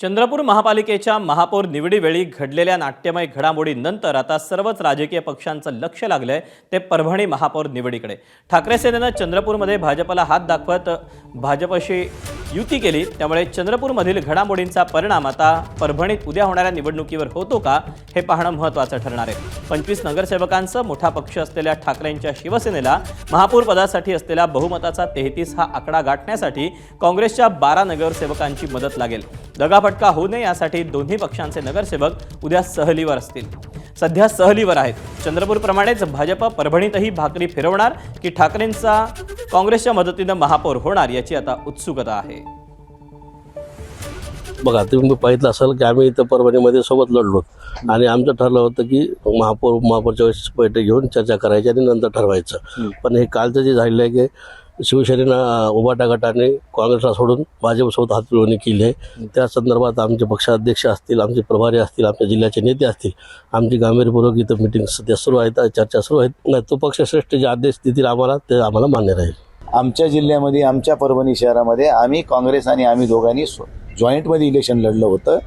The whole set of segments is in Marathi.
चंद्रपूर महापालिकेच्या महापौर निवडीवेळी घडलेल्या नाट्यमय घडामोडींनंतर आता सर्वच राजकीय पक्षांचं लक्ष लागलंय ते परभणी महापौर निवडीकडे। ठाकरे सेनेनं चंद्रपूरमध्ये भाजपला हात दाखवत भाजपशी युती केली, त्यामुळे चंद्रपूरमधील घडामोडींचा परिणाम आता परभणीत उद्या होणाऱ्या निवडणुकीवर होतो का हे पाहणं महत्त्वाचं ठरणार आहे। 25 नगरसेवकांचा मोठा पक्ष असलेल्या ठाकरेंच्या शिवसेनेला महापौर पदासाठी असलेला बहुमताचा 33 हा आकडा गाठण्यासाठी काँग्रेसच्या 12 नगरसेवकांची मदत लागेल। दगाफटका होऊ नये यासाठी दोन्ही पक्षांचे नगरसेवक उद्या सहलीवर असतील। सध्या सहलीवर आहेत। चंद्रपूरप्रमाणेच भाजप परभणीतही भाकरी फिरवणार की ठाकरेंचा काँग्रेसच्या मदतीने महापौर होणार याची आता उत्सुकता आहे। बघा, तुम्ही पाहिलं असेल की आम्ही इथं परभणीमध्ये सोबत लढलो आणि आमचं ठरलं होतं की महापौरच्या वेळेस बैठक घेऊन चर्चा करायची आणि नंतर ठरवायचं। पण हे कालचं जे झालेलं आहे की शिवसेनेनं उभाटा गटाने काँग्रेसला सोडून भाजपसोबत हातमिळवणी केली आहे। त्या संदर्भात आमचे पक्षाध्यक्ष असतील, आमचे प्रभारी असतील, आमच्या जिल्ह्याचे नेते असतील, आमची गांभीर्यपूर्वक इथं मिटिंग सध्या सुरू आहेत, चर्चा सुरू आहेत। नाही, तो पक्षश्रेष्ठ जे आदेश देतील आम्हाला ते आम्हाला मान्य राहील। आमच्या जिल्ह्यामध्ये, आमच्या परभणी शहरामध्ये आम्ही काँग्रेस आणि आम्ही दोघांनी जॉईंटमध्ये इलेक्शन लढलं होतं।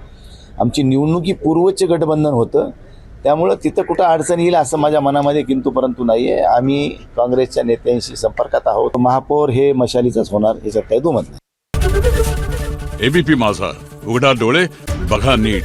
आमची निवडणुकी पूर्वचे गठबंधन होतं, त्यामुळं तिथं कुठं अडचण येईल असं माझ्या मनामध्ये किंतु परंतु नाही आहे। आम्ही काँग्रेसच्या नेत्यांशी संपर्कात आहोत। महापौर हे मशालीचाच होणार, याच्यात काही दुमत नाही। एबीपी माझा, उघडा डोळे बघा नीट।